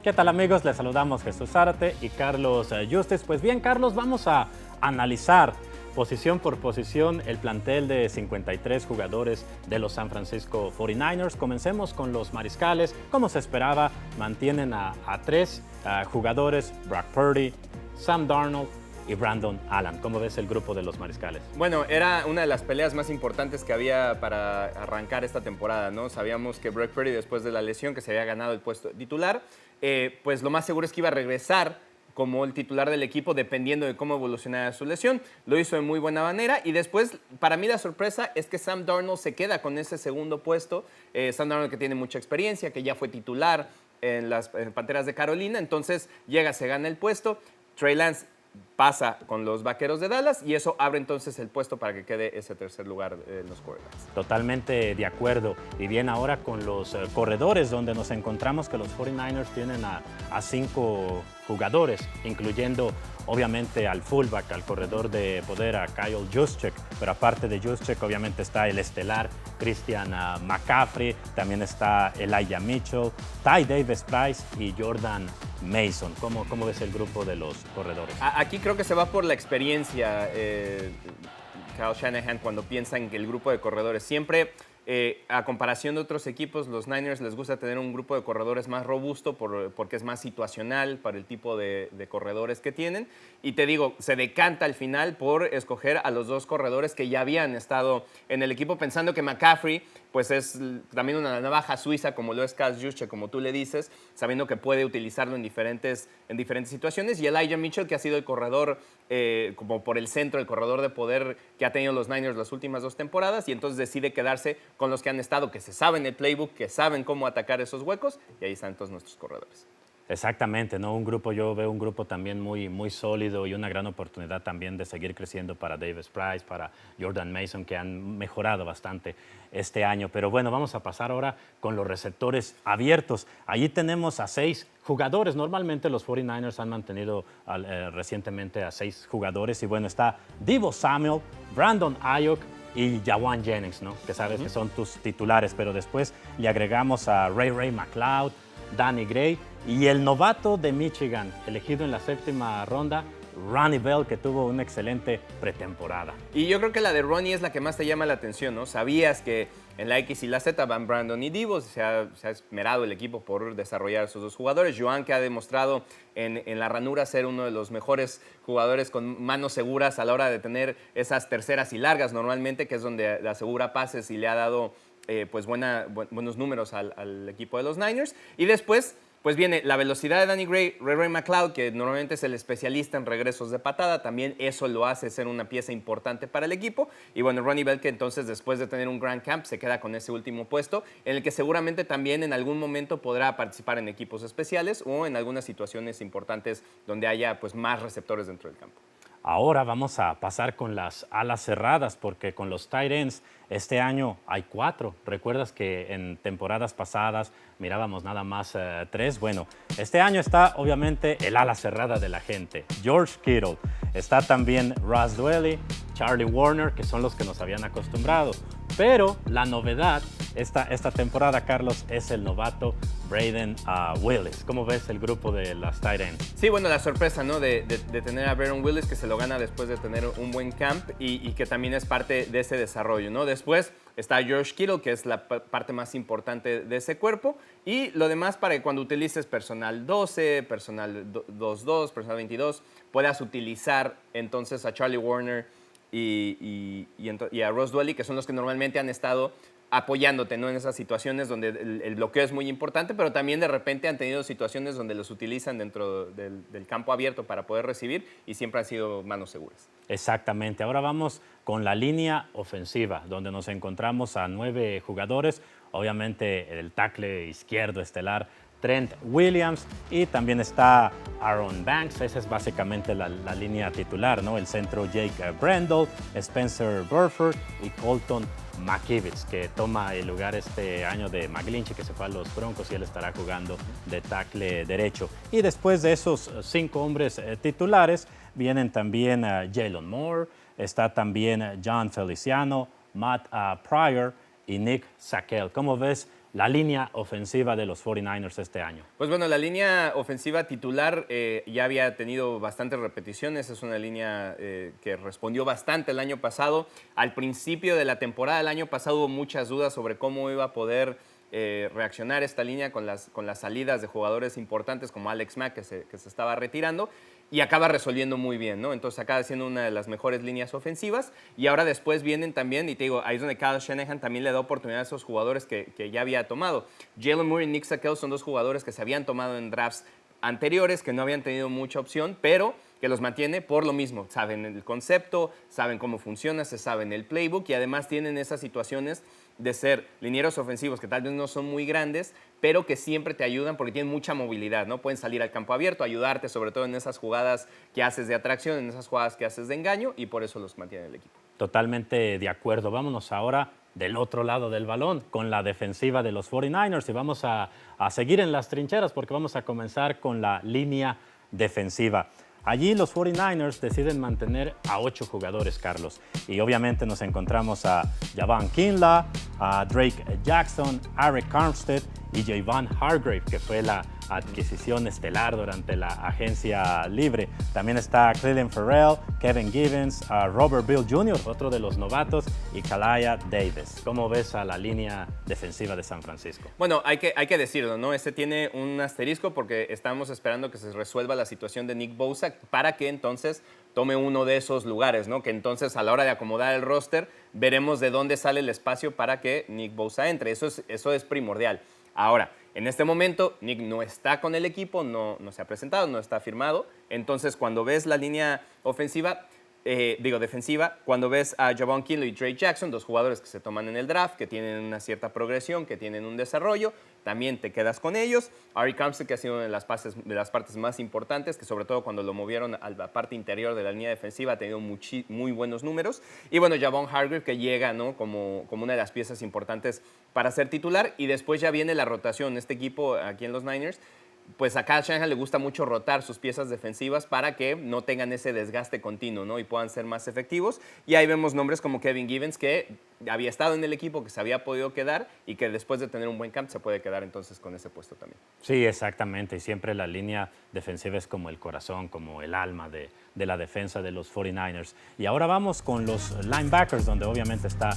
¿Qué tal amigos? Les saludamos Jesús Zárate y Carlos Justes. Pues bien, Carlos, vamos a analizar posición por posición el plantel de 53 jugadores de los San Francisco 49ers. Comencemos con los mariscales. Como se esperaba, mantienen a tres jugadores, Brock Purdy, Sam Darnold y Brandon Allen. ¿Cómo ves el grupo de los mariscales? Bueno, era una de las peleas más importantes que había para arrancar esta temporada, ¿no? Sabíamos que Brock Purdy, después de la lesión, que se había ganado el puesto titular, pues lo más seguro es que iba a regresar como el titular del equipo dependiendo de cómo evolucionara su lesión. Lo hizo de muy buena manera y después, para mí la sorpresa es que Sam Darnold se queda con ese segundo puesto. Sam Darnold, que tiene mucha experiencia, que ya fue titular en las Panteras de Carolina, entonces llega, se gana el puesto. Trey Lance pasa con los Vaqueros de Dallas y eso abre entonces el puesto para que quede ese tercer lugar en los quarterbacks. Totalmente de acuerdo. Y bien, ahora con los corredores, donde nos encontramos que los 49ers tienen a 5 jugadores, incluyendo obviamente al fullback, al corredor de poder, a Kyle Juszczyk, pero aparte de Juszczyk obviamente está el estelar Christian McCaffrey, también está Elijah Mitchell, Ty Davis-Price y Jordan Mason. ¿Cómo ves el grupo de los corredores? Aquí creo que se va por la experiencia, Kyle Shanahan, cuando piensa en que el grupo de corredores siempre, a comparación de otros equipos, los Niners les gusta tener un grupo de corredores más robusto porque es más situacional para el tipo de corredores que tienen. Y te digo, se decanta al final por escoger a los dos corredores que ya habían estado en el equipo, pensando que McCaffrey pues es también una navaja suiza, como lo es Kyle Juszczyk, como tú le dices, sabiendo que puede utilizarlo en diferentes situaciones. Y Elijah Mitchell, que ha sido el corredor como por el centro, el corredor de poder que ha tenido los Niners las últimas 2 temporadas, y entonces decide quedarse con los que han estado, que se saben el playbook, que saben cómo atacar esos huecos, y ahí están todos nuestros corredores. Exactamente, ¿no? Yo veo un grupo también muy sólido y una gran oportunidad también de seguir creciendo para Davis-Price, para Jordan Mason, que han mejorado bastante este año. Pero bueno, vamos a pasar ahora con los receptores abiertos. Allí tenemos a 6 jugadores. Normalmente los 49ers han mantenido recientemente a 6 jugadores. Y bueno, está Deebo Samuel, Brandon Ayuk y Jauan Jennings, ¿no? Que sabes que son tus titulares. Pero después le agregamos a Ray McCloud, Danny Gray y el novato de Michigan, elegido en la 7ª ronda, Ronnie Bell, que tuvo una excelente pretemporada. Y yo creo que la de Ronnie es la que más te llama la atención, ¿no? Sabías que en la X y la Z van Brandon y Deebo, se ha esmerado el equipo por desarrollar a esos dos jugadores. Jauan, que ha demostrado en la ranura ser uno de los mejores jugadores con manos seguras a la hora de tener esas terceras y largas normalmente, que es donde asegura pases y le ha dado pues buenos números al equipo de los Niners. Y después pues viene la velocidad de Danny Gray, Ray McCloud, que normalmente es el especialista en regresos de patada. También eso lo hace ser una pieza importante para el equipo. Y bueno, Ronnie Bell, que entonces después de tener un Grand Camp se queda con ese último puesto, en el que seguramente también en algún momento podrá participar en equipos especiales o en algunas situaciones importantes donde haya pues más receptores dentro del campo. Ahora vamos a pasar con las alas cerradas, porque con los tight ends este año hay 4. ¿Recuerdas que en temporadas pasadas mirábamos nada más 3? Bueno, este año está obviamente el ala cerrada de la gente, George Kittle. Está también Ross Dwelley, Charlie Warner, que son los que nos habían acostumbrado. Pero la novedad esta temporada, Carlos, es el novato Brayden Willis. ¿Cómo ves el grupo de las tight ends? Sí, bueno, la sorpresa, ¿no? De tener a Brayden Willis, que se lo gana después de tener un buen camp y que también es parte de ese desarrollo, ¿no? Después está George Kittle, que es la parte más importante de ese cuerpo, y lo demás para que cuando utilices personal 12, personal 2-2, personal 22, puedas utilizar entonces a Charlie Warner y a Ross Dwelley, que son los que normalmente han estado apoyándote, ¿no? En esas situaciones donde el bloqueo es muy importante, pero también de repente han tenido situaciones donde los utilizan dentro del campo abierto para poder recibir y siempre han sido manos seguras. Exactamente. Ahora vamos con la línea ofensiva, donde nos encontramos a 9 jugadores. Obviamente el tackle izquierdo estelar Trent Williams, y también está Aaron Banks. Esa es básicamente la línea titular, ¿no? El centro Jake Brendel, Spencer Burford y Colton McKivitz, que toma el lugar este año de McGlinchey, que se fue a los Broncos, y él estará jugando de tackle derecho. Y después de esos 5 hombres titulares vienen también Jalen Moore, está también John Feliciano, Matt Pryor y Nick Sackell. ¿Cómo ves la línea ofensiva de los 49ers este año? Pues bueno, la línea ofensiva titular ya había tenido bastantes repeticiones. Es una línea que respondió bastante el año pasado. Al principio de la temporada del año pasado hubo muchas dudas sobre cómo iba a poder reaccionar esta línea con las salidas de jugadores importantes como Alex Mack, que se estaba retirando, y acaba resolviendo muy bien, ¿no? Entonces acaba siendo una de las mejores líneas ofensivas, y ahora después vienen también, y te digo, ahí es donde Kyle Shanahan también le da oportunidad a esos jugadores que ya había tomado. Jalen Moore y Nick Sackell son dos jugadores que se habían tomado en drafts anteriores, que no habían tenido mucha opción, pero que los mantiene por lo mismo. Saben el concepto, saben cómo funciona, se saben el playbook, y además tienen esas situaciones de ser linieros ofensivos que tal vez no son muy grandes, pero que siempre te ayudan porque tienen mucha movilidad, ¿no? Pueden salir al campo abierto, ayudarte sobre todo en esas jugadas que haces de atracción, en esas jugadas que haces de engaño, y por eso los mantiene el equipo. Totalmente de acuerdo. Vámonos ahora del otro lado del balón, con la defensiva de los 49ers, y vamos a seguir en las trincheras porque vamos a comenzar con la línea defensiva. Allí los 49ers deciden mantener a 8 jugadores, Carlos. Y obviamente nos encontramos a Javon Kinlaw, a Drake Jackson, Arik Armstead y Javon Hargrave, que fue la adquisición estelar durante la agencia libre. También está Clelin Ferrell, Kevin Givens, Robert Bill Jr., otro de los novatos, y Kalaya Davis. ¿Cómo ves a la línea defensiva de San Francisco? Bueno, hay que decirlo, ¿no? Este tiene un asterisco porque estamos esperando que se resuelva la situación de Nick Bosa para que entonces tome uno de esos lugares, ¿no? Que entonces a la hora de acomodar el roster veremos de dónde sale el espacio para que Nick Bosa entre. Eso es primordial. Ahora, en este momento, Nick no está con el equipo, no se ha presentado, no está firmado. Entonces, cuando ves la línea ofensiva, defensiva, cuando ves a Javon Kinlaw y Drake Jackson, dos jugadores que se toman en el draft, que tienen una cierta progresión, que tienen un desarrollo, también te quedas con ellos. Arik Armstead, que ha sido una de las partes más importantes, que sobre todo cuando lo movieron a la parte interior de la línea defensiva ha tenido muy buenos números. Y bueno, Javon Hargrave, que llega, ¿no? como una de las piezas importantes para ser titular. Y después ya viene la rotación. Este equipo aquí en los Niners, pues a Kyle Shanahan le gusta mucho rotar sus piezas defensivas para que no tengan ese desgaste continuo, ¿no? Y puedan ser más efectivos. Y ahí vemos nombres como Kevin Givens, que había estado en el equipo, que se había podido quedar y que después de tener un buen camp se puede quedar entonces con ese puesto también. Sí, exactamente. Y siempre la línea defensiva es como el corazón, como el alma de la defensa de los 49ers. Y ahora vamos con los linebackers, donde obviamente está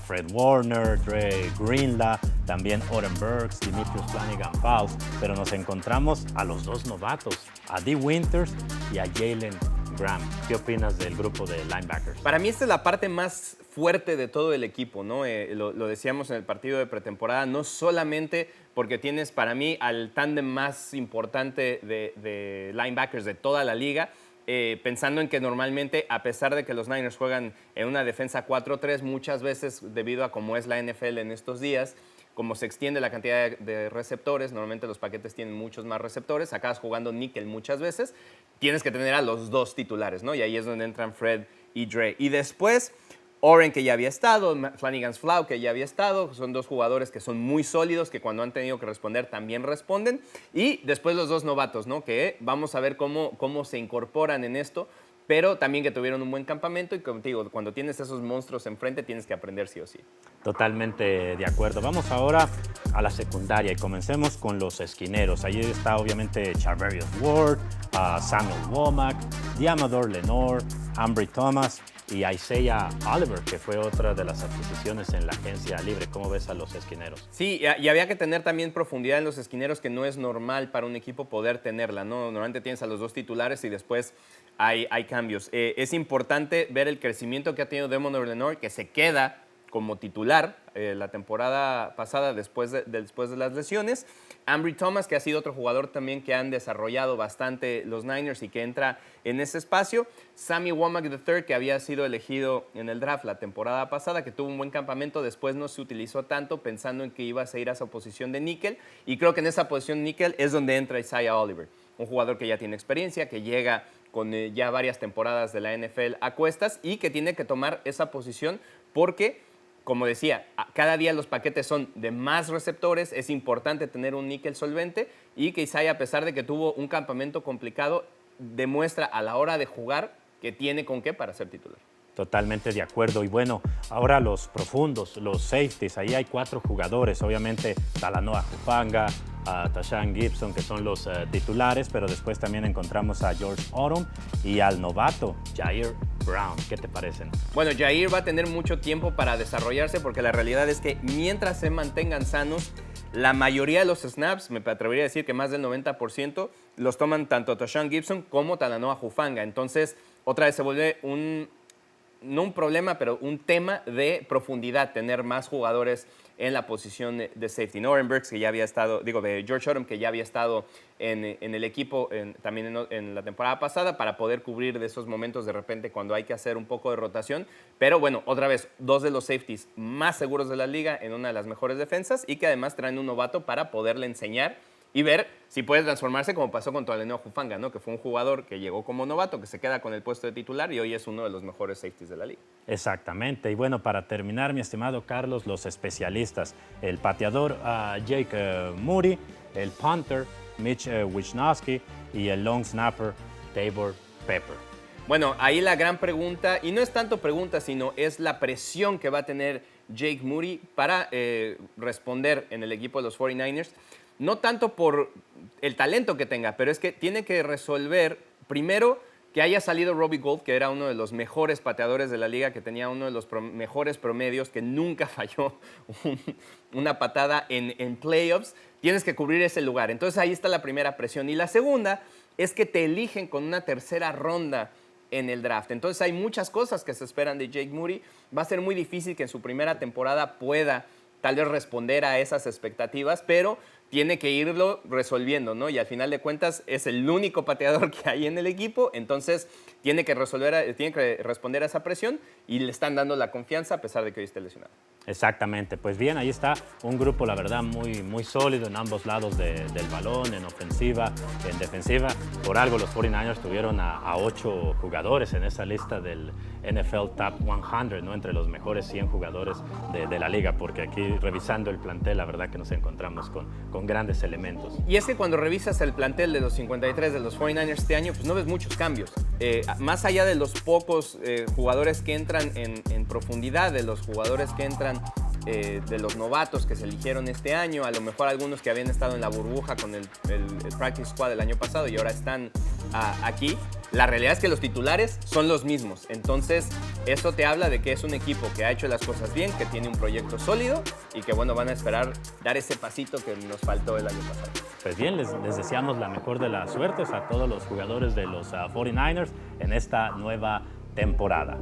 Fred Warner, Dre Greenlaw, también Oren Burks, Demetrius Flanagan-Fowles, pero nos encontramos a los dos novatos, a Dee Winters y a Jalen Graham. ¿Qué opinas del grupo de linebackers? Para mí esta es la parte más fuerte de todo el equipo, ¿no? Lo decíamos en el partido de pretemporada, no solamente porque tienes para mí al tándem más importante de linebackers de toda la liga, pensando en que normalmente, a pesar de que los Niners juegan en una defensa 4-3, muchas veces debido a cómo es la NFL en estos días, como se extiende la cantidad de receptores, normalmente los paquetes tienen muchos más receptores, acabas jugando níquel muchas veces, tienes que tener a los dos titulares, ¿no? Y ahí es donde entran Fred y Dre. Y después, Oren, que ya había estado, Flanagan-Fowles, que ya había estado, son dos jugadores que son muy sólidos, que cuando han tenido que responder también responden. Y después los dos novatos, ¿no? Que vamos a ver cómo se incorporan en esto, pero también que tuvieron un buen campamento y como te digo, cuando tienes esos monstruos enfrente tienes que aprender sí o sí. Totalmente de acuerdo. Vamos ahora a la secundaria y comencemos con los esquineros. Allí está obviamente Charvarius Ward, Samuel Womack, Diamador Lenore, Ambry Thomas y Isaiah Oliver, que fue otra de las adquisiciones en la agencia libre. ¿Cómo ves a los esquineros? Sí, y había que tener también profundidad en los esquineros, que no es normal para un equipo poder tenerla, ¿no? Normalmente tienes a los dos titulares y después hay cambios. Es importante ver el crecimiento que ha tenido Diamador Lenore, que se queda como titular la temporada pasada después de las lesiones. Ambry Thomas, que ha sido otro jugador también que han desarrollado bastante los Niners y que entra en ese espacio. Sammy Womack III, que había sido elegido en el draft la temporada pasada, que tuvo un buen campamento, después no se utilizó tanto pensando en que ibas a ir a esa posición de níquel. Y creo que en esa posición níquel es donde entra Isaiah Oliver, un jugador que ya tiene experiencia, que llega con ya varias temporadas de la NFL a cuestas y que tiene que tomar esa posición porque, como decía, cada día los paquetes son de más receptores, es importante tener un níquel solvente y que Isaiah, a pesar de que tuvo un campamento complicado, demuestra a la hora de jugar que tiene con qué para ser titular. Totalmente de acuerdo. Y bueno, ahora los profundos, los safeties, ahí hay 4 jugadores. Obviamente Talanoa Hufanga, a Tashawn Gibson, que son los titulares, pero después también encontramos a George Odom y al novato Jair Brown. ¿Qué te parecen? Bueno, Jair va a tener mucho tiempo para desarrollarse porque la realidad es que mientras se mantengan sanos, la mayoría de los snaps, me atrevería a decir que más del 90%, los toman tanto Tashawn Gibson como Talanoa Hufanga. Entonces, otra vez se vuelve no un problema, pero un tema de profundidad, tener más jugadores en la posición de safety. Oren Burks, que ya había estado, de George Odom, que ya había estado en el equipo también en la temporada pasada, para poder cubrir de esos momentos de repente cuando hay que hacer un poco de rotación. Pero bueno, otra vez, 2 de los safeties más seguros de la liga en una de las mejores defensas y que además traen un novato para poderle enseñar y ver si puede transformarse como pasó con Talanoa Hufanga, ¿no? Que fue un jugador que llegó como novato, que se queda con el puesto de titular y hoy es uno de los mejores safeties de la liga. Exactamente. Y bueno, para terminar, mi estimado Carlos, los especialistas. El pateador Jake Moody, el punter Mitch Wisnowski y el long snapper Tabor Pepper. Bueno, ahí la gran pregunta, y no es tanto pregunta, sino es la presión que va a tener Jake Moody para responder en el equipo de los 49ers. No tanto por el talento que tenga, pero es que tiene que resolver, primero, que haya salido Robbie Gould, que era uno de los mejores pateadores de la liga, que tenía uno de los mejores promedios, que nunca falló una patada en playoffs. Tienes que cubrir ese lugar. Entonces ahí está la primera presión. Y la segunda es que te eligen con una tercera ronda en el draft. Entonces hay muchas cosas que se esperan de Jake Moody. Va a ser muy difícil que en su primera temporada pueda tal vez responder a esas expectativas, pero tiene que irlo resolviendo, ¿no? Y al final de cuentas es el único pateador que hay en el equipo, entonces tiene que responder a esa presión y le están dando la confianza a pesar de que hoy esté lesionado. Exactamente, pues bien, ahí está un grupo, la verdad, muy sólido en ambos lados del balón, en ofensiva, en defensiva. Por algo los 49ers tuvieron a 8 jugadores en esa lista del NFL Top 100, ¿no? Entre los mejores 100 jugadores de la liga, porque aquí revisando el plantel, la verdad que nos encontramos con grandes elementos. Y es que cuando revisas el plantel de los 53 de los 49ers este año, pues no ves muchos cambios. Más allá de los pocos jugadores que entran en profundidad, de los jugadores que entran de los novatos que se eligieron este año, a lo mejor algunos que habían estado en la burbuja con el Practice Squad del año pasado y ahora están aquí, la realidad es que los titulares son los mismos. Entonces, eso te habla de que es un equipo que ha hecho las cosas bien, que tiene un proyecto sólido y que, bueno, van a esperar dar ese pasito que nos faltó el año pasado. Pues bien, les deseamos la mejor de las suertes a todos los jugadores de los 49ers en esta nueva temporada.